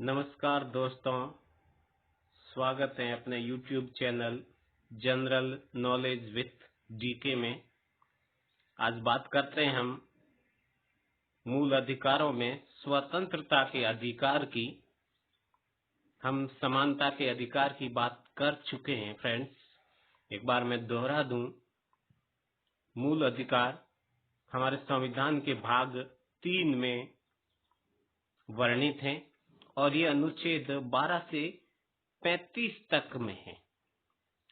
नमस्कार दोस्तों, स्वागत है अपने YouTube channel general knowledge with DK में। आज बात करते हैं हम मूल अधिकारों में स्वतंत्रता के अधिकार की। हम समानता के अधिकार की बात कर चुके हैं फ्रेंड्स। एक बार मैं दोहरा दूं, मूल अधिकार हमारे संविधान के भाग 3 में वर्णित हैं और ये अनुच्छेद 12 से 35 तक में है।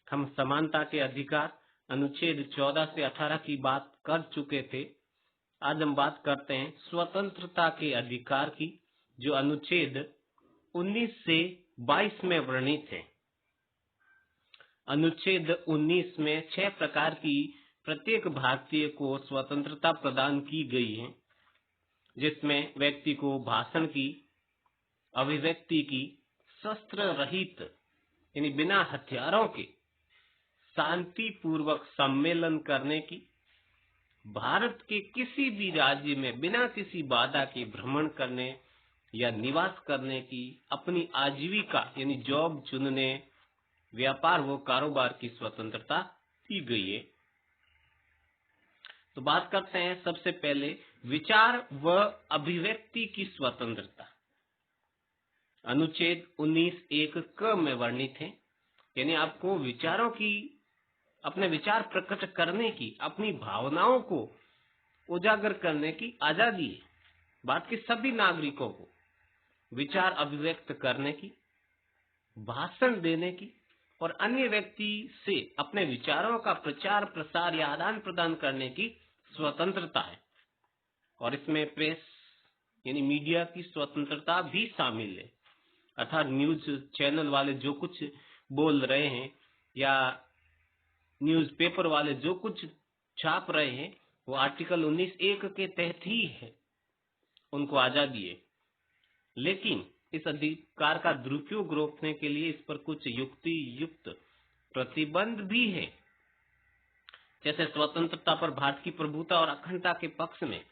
हम समानता के अधिकार अनुच्छेद 14 से 18 की बात कर चुके थे। आज हम बात करते हैं स्वतंत्रता के अधिकार की, जो अनुच्छेद 19 से 22 में वर्णित है। अनुच्छेद 19 में 6 प्रकार की प्रत्येक भारतीय को स्वतंत्रता प्रदान की गई है, जिसमें व्यक्ति को भाषण की, अभिव्यक्ति की, शस्त्र रहित यानी बिना हथियारों के शांतिपूर्वक सम्मेलन करने की, भारत के किसी भी राज्य में बिना किसी बाधा के भ्रमण करने या निवास करने की, अपनी आजीविका यानी जॉब चुनने, व्यापार व कारोबार की स्वतंत्रता दी गई है। तो बात करते हैं सबसे पहले विचार व अभिव्यक्ति की स्वतंत्रता। अनुच्छेद 19(1) क में वर्णित है, यानी आपको विचारों की, अपने विचार प्रकट करने की, अपनी भावनाओं को उजागर करने की आजादी है। भारत के सभी नागरिकों को विचार अभिव्यक्त करने की, भाषण देने की और अन्य व्यक्ति से अपने विचारों का प्रचार प्रसार या आदान प्रदान करने की स्वतंत्रता है। और इसमें प्रेस यानी मीडिया की स्वतंत्रता भी शामिल है, अर्थात न्यूज चैनल वाले जो कुछ बोल रहे हैं या न्यूज़पेपर वाले जो कुछ छाप रहे हैं वो आर्टिकल 19(1) के तहत ही है, उनको आजादी है। लेकिन इस अधिकार का दुरुपयोग रोकने के लिए इस पर कुछ युक्ति युक्त प्रतिबंध भी है। जैसे स्वतंत्रता पर भारत की प्रभुता और अखंडता के पक्ष में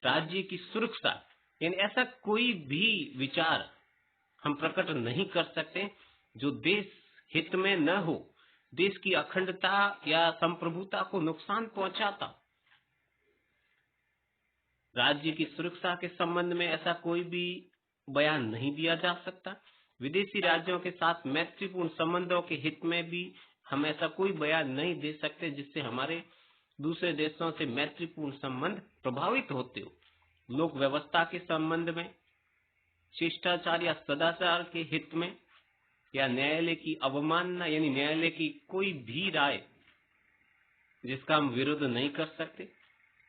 राज्य की सुरक्षा, यानी ऐसा कोई भी विचार हम प्रकट नहीं कर सकते जो देश हित में न हो, देश की अखंडता या संप्रभुता को नुकसान पहुंचाता। राज्य की सुरक्षा के संबंध में ऐसा कोई भी बयान नहीं दिया जा सकता। विदेशी राज्यों के साथ मैत्रीपूर्ण संबंधों के हित में भी हम ऐसा कोई बयान नहीं दे सकते जिससे हमारे दूसरे देशों से मैत्रीपूर्ण संबंध प्रभावित होते हो। लोक व्यवस्था के संबंध में, शिष्टाचार या सदाचार के हित में, या न्यायालय की अवमानना यानी न्यायालय की कोई भी राय जिसका हम विरोध नहीं कर सकते,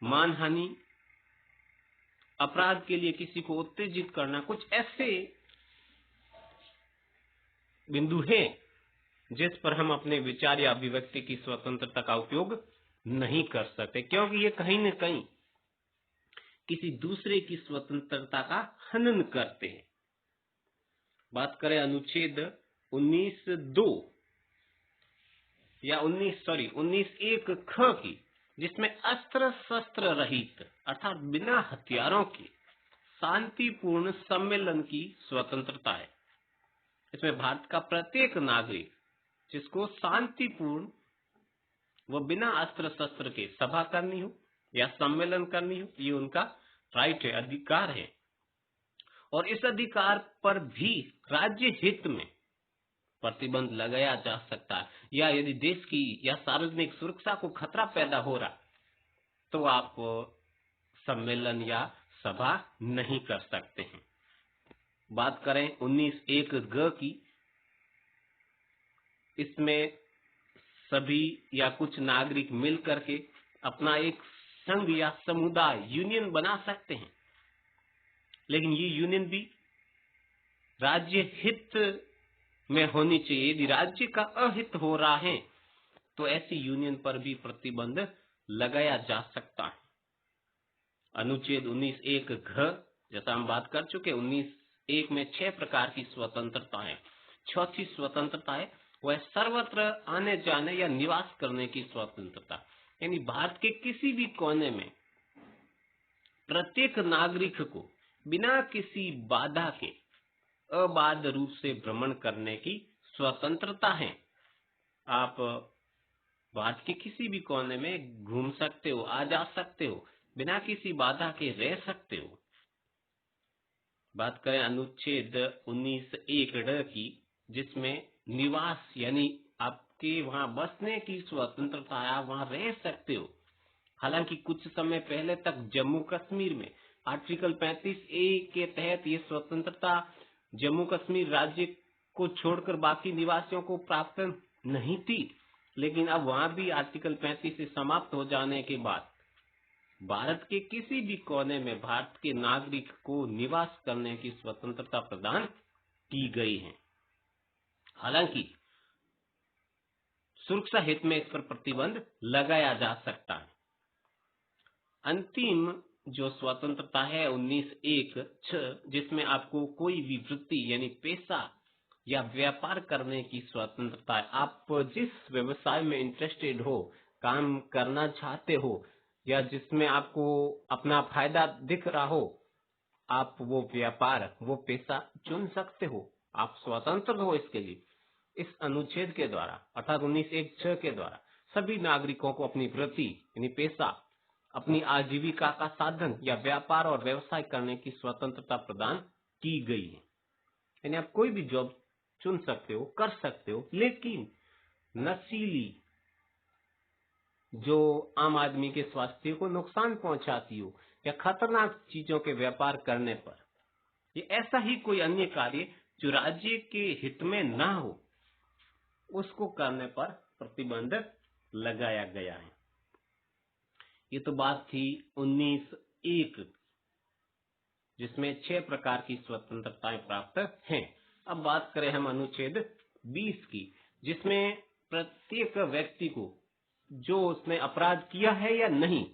मानहानि, अपराध के लिए किसी को उत्तेजित करना, कुछ ऐसे बिंदु हैं जिस पर हम अपने विचार या अभिव्यक्ति की स्वतंत्रता का उपयोग नहीं कर सकते, क्योंकि ये कहीं न कहीं किसी दूसरे की स्वतंत्रता का हनन करते हैं। बात करें अनुच्छेद 19(2) या 19(1) ख की, जिसमें अस्त्र शस्त्र रहित अर्थात बिना हथियारों के शांतिपूर्ण सम्मेलन की स्वतंत्रता है। इसमें भारत का प्रत्येक नागरिक जिसको शांतिपूर्ण व बिना अस्त्र शस्त्र के सभा करनी हो या सम्मेलन करनी हो, ये उनका राइट है, अधिकार है। और इस अधिकार पर भी राज्य हित में प्रतिबंध लगाया जा सकता है, या यदि देश की या सार्वजनिक सुरक्षा को खतरा पैदा हो रहा तो आप सम्मेलन या सभा नहीं कर सकते हैं। बात करें 19(1) ग की, इसमें सभी या कुछ नागरिक मिल करके अपना एक संघ या समुदाय यूनियन बना सकते हैं, लेकिन ये यूनियन भी राज्य हित में होनी चाहिए। यदि राज्य का अहित हो रहा है तो ऐसी यूनियन पर भी प्रतिबंध लगाया जा सकता है। अनुच्छेद 19(1) घ, जैसा हम बात कर चुके, 19(1) में 6 प्रकार की स्वतंत्रता है। चौथी स्वतंत्रता है वह सर्वत्र आने जाने या निवास करने की स्वतंत्रता, यानी भारत के किसी भी कोने में प्रत्येक नागरिक को बिना किसी बाधा के अबाध रूप से भ्रमण करने की स्वतंत्रता है। आप भारत के किसी भी कोने में घूम सकते हो, आ जा सकते हो, बिना किसी बाधा के रह सकते हो। बात करें अनुच्छेद 19(1) की, जिसमें निवास यानी आपके वहां बसने की स्वतंत्रता है, आप वहां रह सकते हो। हालांकि कुछ समय पहले तक जम्मू कश्मीर में आर्टिकल 35(a) के तहत ये स्वतंत्रता जम्मू कश्मीर राज्य को छोड़कर बाकी निवासियों को प्राप्त नहीं थी, लेकिन अब वहां भी आर्टिकल 35 से समाप्त हो जाने के बाद भारत के किसी भी कोने में भारत के नागरिक को निवास करने की स्वतंत्रता प्रदान की गई है। हालांकि सुरक्षा हित में इस पर प्रतिबंध लगाया जा सकता है। अंतिम जो स्वतंत्रता है 19(1)(6), जिसमें आपको कोई भी वृत्ति यानी पेशा या व्यापार करने की स्वतंत्रता है। आप जिस व्यवसाय में इंटरेस्टेड हो, काम करना चाहते हो, या जिसमें आपको अपना फायदा दिख रहा हो, आप वो व्यापार, वो पेशा चुन सकते हो। आप स्वतंत्र हो इसके लिए। इस अनुच्छेद के द्वारा अर्थात 19(1)(6) के द्वारा सभी नागरिकों को अपनी वृत्ति यानी पेशा, अपनी आजीविका का साधन या व्यापार और व्यवसाय करने की स्वतंत्रता प्रदान की गई है। यानी आप कोई भी जॉब चुन सकते हो, कर सकते हो, लेकिन नशीली, जो आम आदमी के स्वास्थ्य को नुकसान पहुंचाती हो, या खतरनाक चीजों के व्यापार करने पर, ये ऐसा ही कोई अन्य कार्य जो राज्य के हित में ना हो, उसको करने पर प्रतिबंध लगाया गया है। ये तो बात थी 19(1), जिसमें 6 प्रकार की स्वतंत्रताएं प्राप्त हैं। अब बात करें हम अनुच्छेद 20 की, जिसमें प्रत्येक व्यक्ति को जो उसने अपराध किया है या नहीं,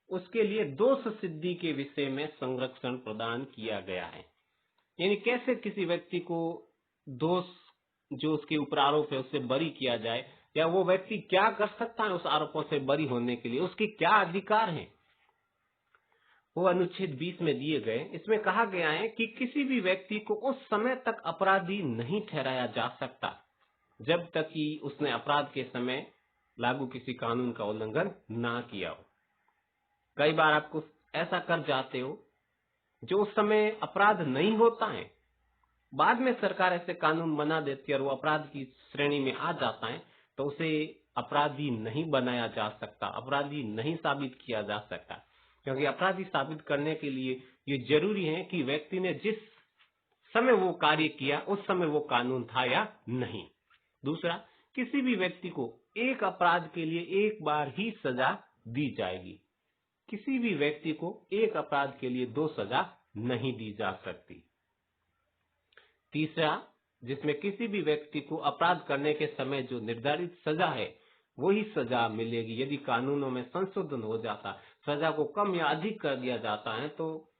उसके लिए दोष सिद्धि के विषय में संरक्षण प्रदान किया गया है। यानी कैसे किसी व्यक्ति को दोष जो उसके ऊपर आरोप है उससे बरी किया जाए, या वो व्यक्ति क्या कर सकता है उस आरोपों से बरी होने के लिए, उसके क्या अधिकार हैं, वो अनुच्छेद 20 में दिए गए। इसमें कहा गया है कि किसी भी व्यक्ति को उस समय तक अपराधी नहीं ठहराया जा सकता जब तक कि उसने अपराध के समय लागू किसी कानून का उल्लंघन ना किया हो। कई बार आपको ऐसा कर जाते हो जो उस समय अपराध नहीं होता है, बाद में सरकार ऐसे कानून बना देती है और वो अपराध की श्रेणी में आ जाता है, तो उसे अपराधी नहीं बनाया जा सकता, अपराधी नहीं साबित किया जा सकता। क्योंकि अपराधी साबित करने के लिए ये जरूरी है कि व्यक्ति ने जिस समय वो कार्य किया उस समय वो कानून था या नहीं। दूसरा, किसी भी व्यक्ति को एक अपराध के लिए एक बार ही सजा दी जाएगी। किसी भी व्यक्ति को एक अपराध के लिए 2 सजा नहीं दी जा सकती। तीसरा, जिसमें किसी भी व्यक्ति को अपराध करने के समय जो निर्धारित सजा है वही सजा मिलेगी। यदि कानूनों में संशोधन हो जाता, सजा को कम या अधिक कर दिया जाता है, तो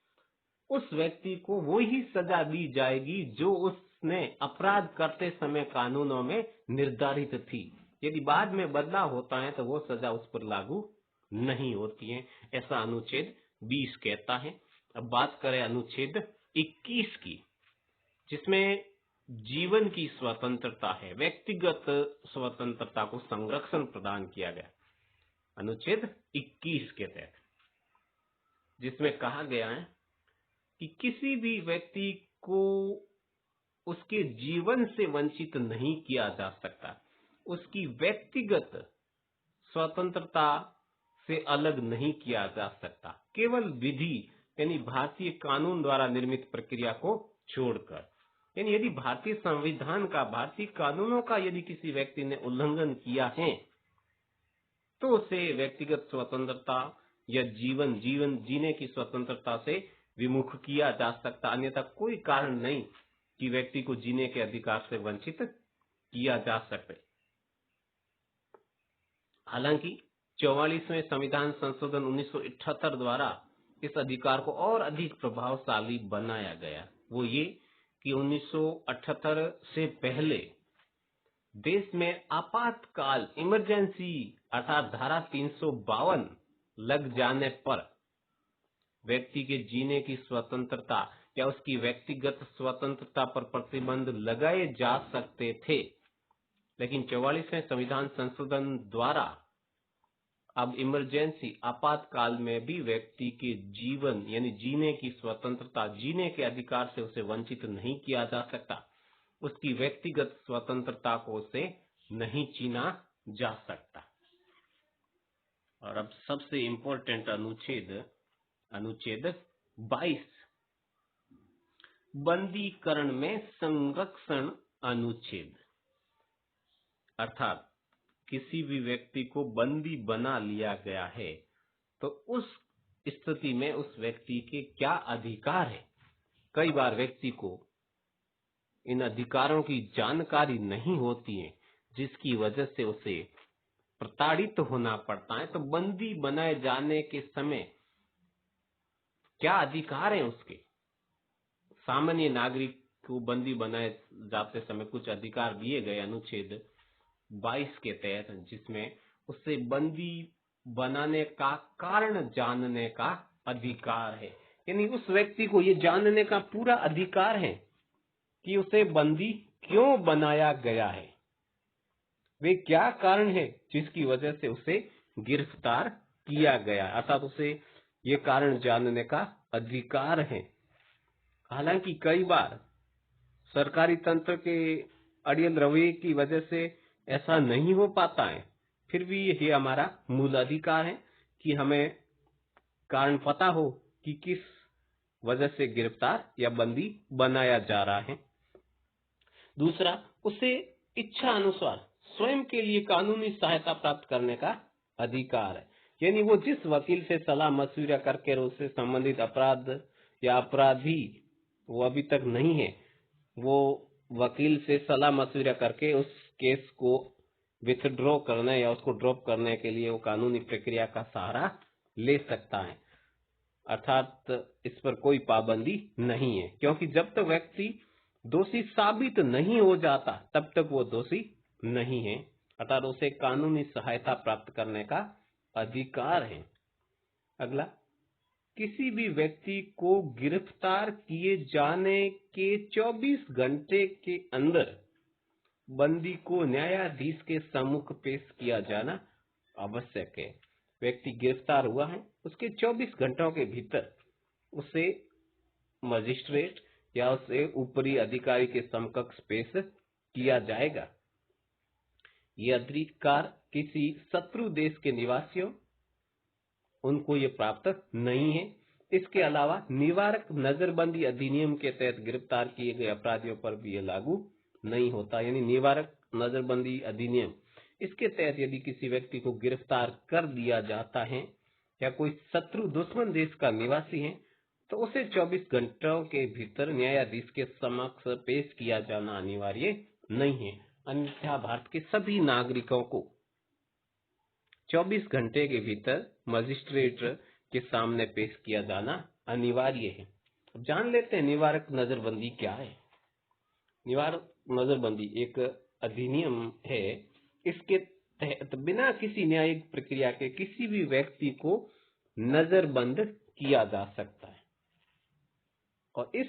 उस व्यक्ति को वही सजा दी जाएगी जो उसने अपराध करते समय कानूनों में निर्धारित थी। यदि बाद में बदलाव होता है तो वो सजा उस पर लागू नहीं होती है, ऐसा अनुच्छेद 20 कहता है। अब बात करें अनुच्छेद 21 की, जिसमें जीवन की स्वतंत्रता है, व्यक्तिगत स्वतंत्रता को संरक्षण प्रदान किया गया अनुच्छेद 21 के तहत, जिसमें कहा गया है कि किसी भी व्यक्ति को उसके जीवन से वंचित नहीं किया जा सकता, उसकी व्यक्तिगत स्वतंत्रता से अलग नहीं किया जा सकता, केवल विधि यानी भारतीय कानून द्वारा निर्मित प्रक्रिया को छोड़कर। यानी यदि भारतीय संविधान का, भारतीय कानूनों का यदि किसी व्यक्ति ने उल्लंघन किया है तो उसे व्यक्तिगत स्वतंत्रता या जीवन जीने की स्वतंत्रता से विमुख किया जा सकता, अन्यथा कोई कारण नहीं कि व्यक्ति को जीने के अधिकार से वंचित किया जा सके। हालांकि 44वें संविधान संशोधन 1978 द्वारा इस अधिकार को और अधिक प्रभावशाली बनाया गया। वो ये कि 1978 से पहले देश में आपातकाल इमरजेंसी अर्थात धारा 352 लग जाने पर व्यक्ति के जीने की स्वतंत्रता क्या उसकी व्यक्तिगत स्वतंत्रता पर प्रतिबंध लगाए जा सकते थे, लेकिन 44वें संविधान संशोधन द्वारा अब इमरजेंसी आपातकाल में भी व्यक्ति के जीवन यानी जीने की स्वतंत्रता, जीने के अधिकार से उसे वंचित नहीं किया जा सकता। उसकी व्यक्तिगत स्वतंत्रता को उसे नहीं छीना जा सकता। और अब सबसे इंपॉर्टेंट अनुच्छेद 22, बंदीकरण में संरक्षण अनुच्छेद। अर्थात किसी भी व्यक्ति को बंदी बना लिया गया है तो उस स्थिति में उस व्यक्ति के क्या अधिकार है। कई बार व्यक्ति को इन अधिकारों की जानकारी नहीं होती है, जिसकी वजह से उसे प्रताड़ित होना पड़ता है। तो बंदी बनाए जाने के समय क्या अधिकार है उसके। सामान्य नागरिक को बंदी बनाए जाते समय कुछ अधिकार दिए गए अनुच्छेद 22 के तहत, जिसमें उससे बंदी बनाने का कारण जानने का अधिकार है। यानी उस व्यक्ति को ये जानने का पूरा अधिकार है कि उसे बंदी क्यों बनाया गया है, वे क्या कारण है जिसकी वजह से उसे गिरफ्तार किया गया, अर्थात उसे ये कारण जानने का अधिकार है। हालांकि कई बार सरकारी तंत्र के अड़ियल रवैये की वजह से ऐसा नहीं हो पाता है, फिर भी ये हमारा मूल अधिकार है कि हमें कारण पता हो कि किस वजह से गिरफ्तार या बंदी बनाया जा रहा है। दूसरा, उसे इच्छा अनुसार स्वयं के लिए कानूनी सहायता प्राप्त करने का अधिकार है। यानी वो जिस वकील से सलाह मशविरा करके उससे संबंधित अपराध या अपराधी वो अभी तक नहीं है, वो वकील से सलाह मशविरा करके उस केस को विथड्रॉ करने या उसको ड्रॉप करने के लिए वो कानूनी प्रक्रिया का सहारा ले सकता है। अर्थात इस पर कोई पाबंदी नहीं है, क्योंकि जब तक व्यक्ति दोषी साबित नहीं हो जाता तब तक वो दोषी नहीं है। अर्थात उसे कानूनी सहायता प्राप्त करने का अधिकार है। अगला, किसी भी व्यक्ति को गिरफ्तार किए जाने के 24 घंटे के अंदर बंदी को न्यायाधीश के सम्मुख पेश किया जाना आवश्यक है। व्यक्ति गिरफ्तार हुआ है, उसके 24 घंटों के भीतर उसे मजिस्ट्रेट या उसे ऊपरी अधिकारी के समकक्ष पेश किया जाएगा। ये अधिकार किसी शत्रु देश के निवासियों उनको ये प्राप्त नहीं है। इसके अलावा निवारक नजरबंदी अधिनियम के तहत गिरफ्तार किए गए अपराधियों पर भी ये लागू नहीं होता। यानी निवारक नजरबंदी अधिनियम, इसके तहत यदि किसी व्यक्ति को गिरफ्तार कर दिया जाता है या कोई शत्रु दुश्मन देश का निवासी है तो उसे 24 घंटों के भीतर न्यायाधीश के समक्ष पेश किया जाना अनिवार्य नहीं है। अन्यथा भारत के सभी नागरिकों को 24 घंटे के भीतर मजिस्ट्रेट के सामने पेश किया जाना अनिवार्य है। अब जान लेते हैं निवारक नजरबंदी क्या है। निवारक नजरबंदी एक अधिनियम है, इसके तहत बिना किसी न्यायिक प्रक्रिया के किसी भी व्यक्ति को नजरबंद किया जा सकता है। और इस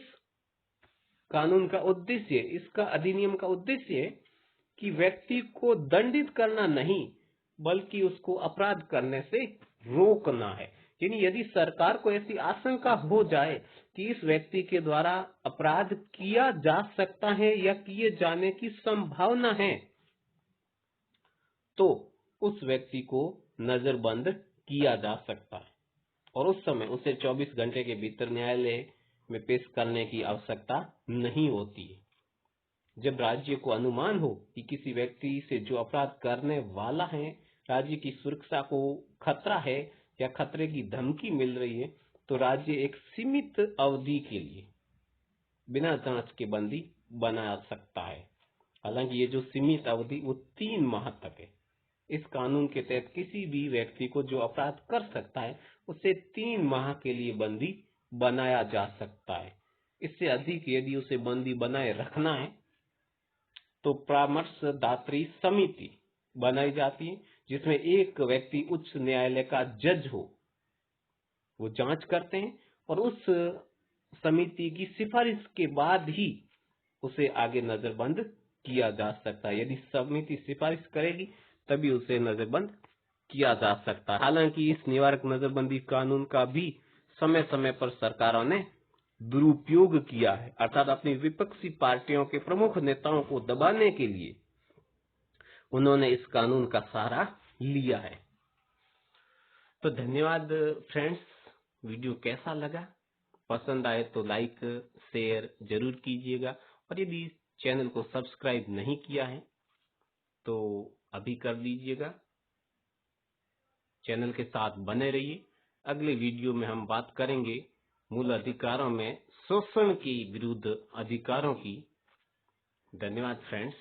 कानून का उद्देश्य, इसका अधिनियम का उद्देश्य है कि व्यक्ति को दंडित करना नहीं बल्कि उसको अपराध करने से रोकना है। यानी यदि सरकार को ऐसी आशंका हो जाए कि इस व्यक्ति के द्वारा अपराध किया जा सकता है या किए जाने की संभावना है तो उस व्यक्ति को नजरबंद किया जा सकता है और उस समय उसे 24 घंटे के भीतर न्यायालय में पेश करने की आवश्यकता नहीं होती है। जब राज्य को अनुमान हो कि किसी व्यक्ति से जो अपराध करने वाला है राज्य की सुरक्षा को खतरा है या खतरे की धमकी मिल रही है तो राज्य एक सीमित अवधि के लिए बिना जांच के बंदी बना सकता है। हालांकि ये जो सीमित अवधि वो 3 माह तक है। इस कानून के तहत किसी भी व्यक्ति को जो अपराध कर सकता है उसे 3 माह के लिए बंदी बनाया जा सकता है। इससे अधिक यदि उसे बंदी बनाए रखना है तो परामर्शदात्री समिति बनाई जाती है जिसमें एक व्यक्ति उच्च न्यायालय का जज हो, वो जांच करते हैं और उस समिति की सिफारिश के बाद ही उसे आगे नजरबंद किया जा सकता है। यदि समिति सिफारिश करेगी तभी उसे नजरबंद किया जा सकता है। हालांकि इस निवारक नजरबंदी कानून का भी समय समय पर सरकारों ने दुरुपयोग किया है, अर्थात अपनी विपक्षी पार्टियों के प्रमुख नेताओं को दबाने के लिए उन्होंने इस कानून का सहारा लिया है। तो धन्यवाद फ्रेंड्स, वीडियो कैसा लगा? पसंद आए तो लाइक शेयर जरूर कीजिएगा, और यदि चैनल को सब्सक्राइब नहीं किया है तो अभी कर लीजिएगा। चैनल के साथ बने रहिए। अगले वीडियो में हम बात करेंगे मूल अधिकारों में शोषण के विरुद्ध अधिकारों की। धन्यवाद फ्रेंड्स।